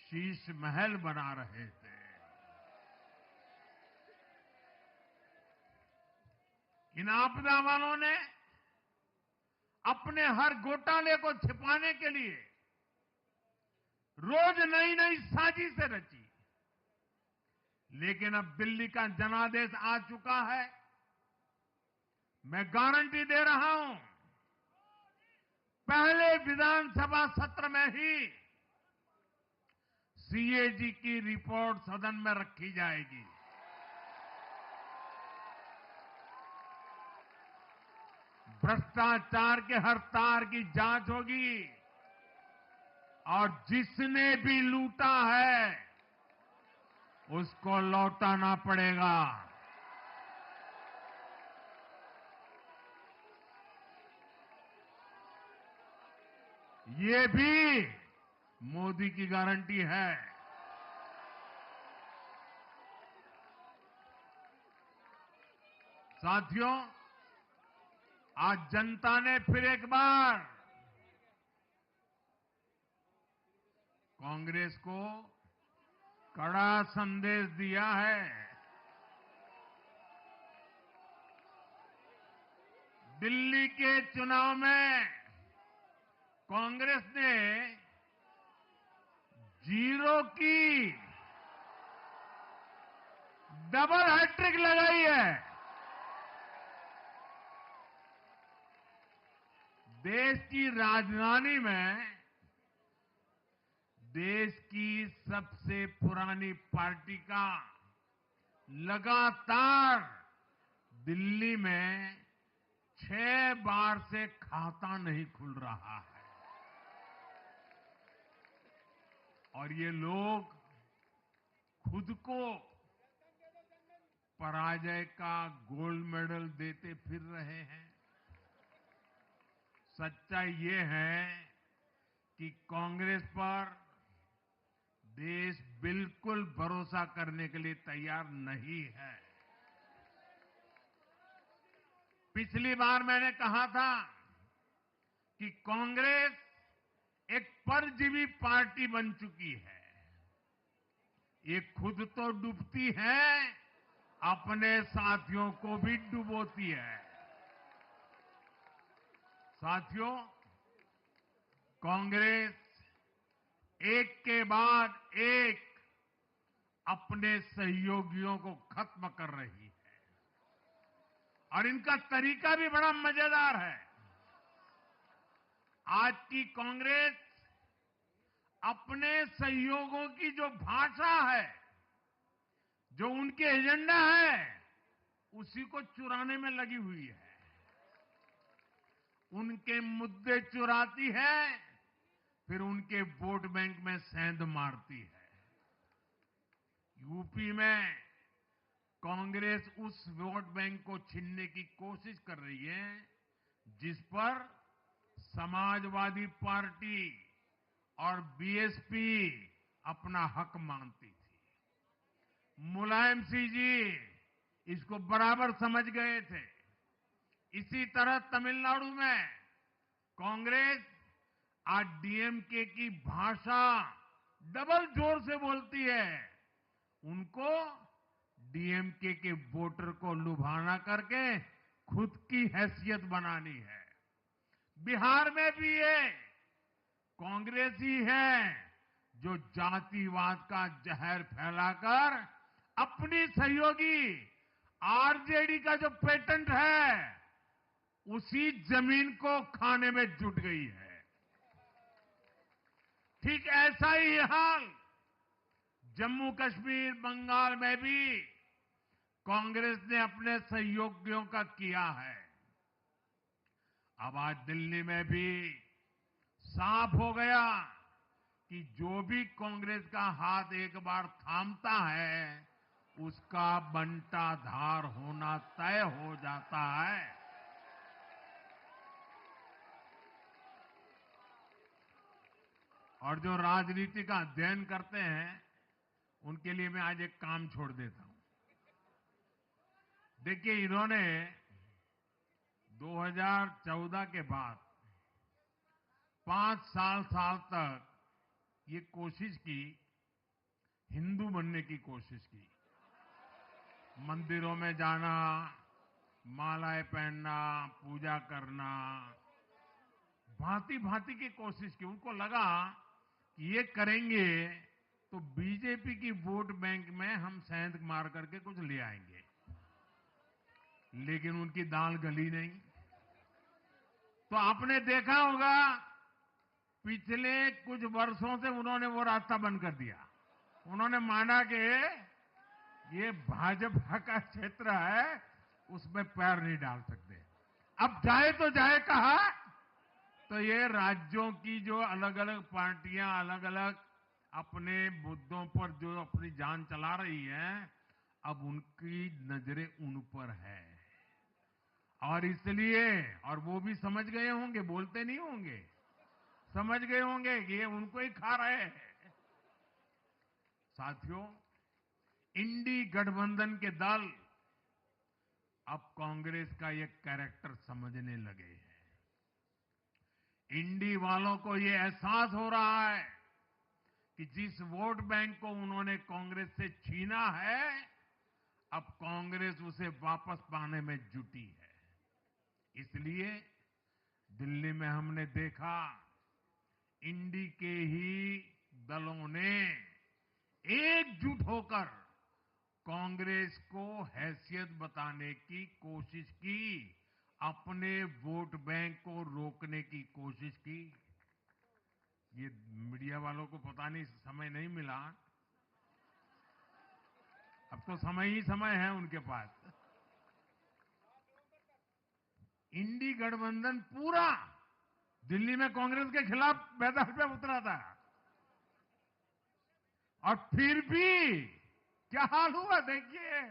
शीश महल बना रहे थे। इन आपदा वालों ने अपने हर घोटाले को छिपाने के लिए रोज नई नई साजिशें रची। लेकिन अब दिल्ली का जनादेश आ चुका है। मैं गारंटी दे रहा हूं, पहले विधानसभा सत्र में ही सीएजी की रिपोर्ट सदन में रखी जाएगी। भ्रष्टाचार के हर तार की जांच होगी और जिसने भी लूटा है उसको लौटाना पड़ेगा। ये भी मोदी की गारंटी है। साथियों, आज जनता ने फिर एक बार कांग्रेस को कड़ा संदेश दिया है। दिल्ली के चुनाव में कांग्रेस ने जीरो की डबल हैट्रिक लगाई है। देश की राजधानी में देश की सबसे पुरानी पार्टी का लगातार दिल्ली में 6 बार से खाता नहीं खुल रहा है। और ये लोग खुद को पराजय का गोल्ड मेडल देते फिर रहे हैं। सच्चाई ये है कि कांग्रेस पर देश बिल्कुल भरोसा करने के लिए तैयार नहीं है। पिछली बार मैंने कहा था कि कांग्रेस एक परजीवी पार्टी बन चुकी है। ये खुद तो डूबती है, अपने साथियों को भी डुबोती है। साथियों, कांग्रेस एक के बाद एक अपने सहयोगियों को खत्म कर रही है और इनका तरीका भी बड़ा मजेदार है। आज की कांग्रेस अपने सहयोगों की जो भाषा है, जो उनके एजेंडा है, उसी को चुराने में लगी हुई है। उनके मुद्दे चुराती है, फिर उनके वोट बैंक में सेंध मारती है। यूपी में कांग्रेस उस वोट बैंक को छीनने की कोशिश कर रही है जिस पर समाजवादी पार्टी और बीएसपी अपना हक मानती थी। मुलायम सिंह जी इसको बराबर समझ गए थे। इसी तरह तमिलनाडु में कांग्रेस आज डीएमके की भाषा डबल जोर से बोलती है। उनको डीएमके के वोटर को लुभाना करके खुद की हैसियत बनानी है। बिहार में भी ये कांग्रेस ही है जो जातिवाद का जहर फैलाकर अपनी सहयोगी आरजेडी का जो पेटेंट है उसी जमीन को खाने में जुट गई है। ठीक ऐसा ही हाल जम्मू कश्मीर, बंगाल में भी कांग्रेस ने अपने सहयोगियों का किया है। अब आज दिल्ली में भी साफ हो गया कि जो भी कांग्रेस का हाथ एक बार थामता है उसका बंटाधार होना तय हो जाता है। और जो राजनीति का अध्ययन करते हैं उनके लिए मैं आज एक काम छोड़ देता हूं। देखिए, इन्होंने 2014 के बाद 5 साल तक ये कोशिश की हिंदू बनने की कोशिश की। मंदिरों में जाना, मालाएं पहनना, पूजा करना, भांति भांति की कोशिश की। उनको लगा कि ये करेंगे तो बीजेपी की वोट बैंक में हम सेंध मार करके कुछ ले आएंगे, लेकिन उनकी दाल गली नहीं। तो आपने देखा होगा पिछले कुछ वर्षों से उन्होंने वो रास्ता बंद कर दिया। उन्होंने माना कि ये भाजपा का क्षेत्र है, उसमें पैर नहीं डाल सकते। अब जाए तो जाए कहा, तो ये राज्यों की जो अलग अलग पार्टियां अलग अलग अपने मुद्दों पर जो अपनी जान चला रही हैं, अब उनकी नजरें उन पर है। और इसलिए, और वो भी समझ गए होंगे, बोलते नहीं होंगे, समझ गए होंगे कि ये उनको ही खा रहे हैं। साथियों, इंडी गठबंधन के दल अब कांग्रेस का ये कैरेक्टर समझने लगे हैं। इंडी वालों को ये एहसास हो रहा है कि जिस वोट बैंक को उन्होंने कांग्रेस से छीना है, अब कांग्रेस उसे वापस पाने में जुटी है। इसलिए दिल्ली में हमने देखा, इंडी के ही दलों ने एकजुट होकर कांग्रेस को हैसियत बताने की कोशिश की, अपने वोट बैंक को रोकने की कोशिश की। ये मीडिया वालों को पता नहीं, समय नहीं मिला। अब तो समय ही समय है उनके पास। इंडी गठबंधन पूरा दिल्ली में कांग्रेस के खिलाफ मैदान पे उतरा था, और फिर भी क्या हाल हुआ देखिए,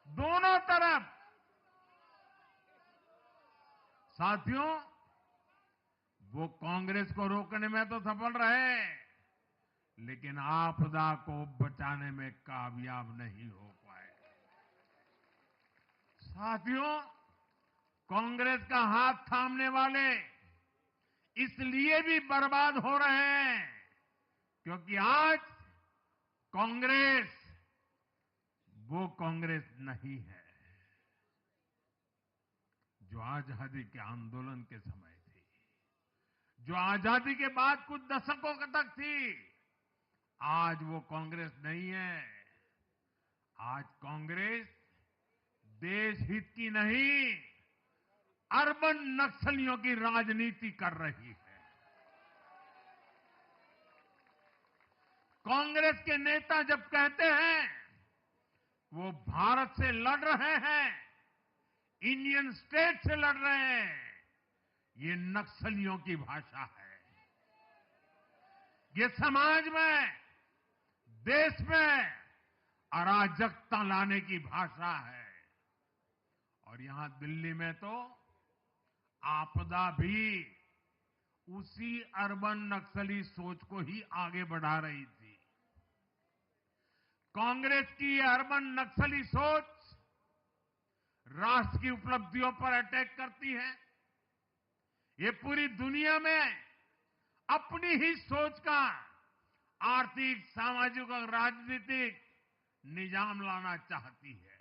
दोनों तरफ। साथियों, वो कांग्रेस को रोकने में तो सफल रहे, लेकिन आपदा को बचाने में कामयाब नहीं हो पाए। साथियों, कांग्रेस का हाथ थामने वाले इसलिए भी बर्बाद हो रहे हैं क्योंकि आज कांग्रेस वो कांग्रेस नहीं है जो आजादी के आंदोलन के समय थी, जो आजादी के बाद कुछ दशकों तक थी। आज वो कांग्रेस नहीं है। आज कांग्रेस देश हित की नहीं, अर्बन नक्सलियों की राजनीति कर रही है। कांग्रेस के नेता जब कहते हैं वो भारत से लड़ रहे हैं, इंडियन स्टेट से लड़ रहे हैं, ये नक्सलियों की भाषा है। ये समाज में, देश में अराजकता लाने की भाषा है। और यहां दिल्ली में तो आपदा भी उसी अर्बन नक्सली सोच को ही आगे बढ़ा रही थी। कांग्रेस की ये अर्बन नक्सली सोच राष्ट्र की उपलब्धियों पर अटैक करती है। ये पूरी दुनिया में अपनी ही सोच का आर्थिक, सामाजिक और राजनीतिक निजाम लाना चाहती है।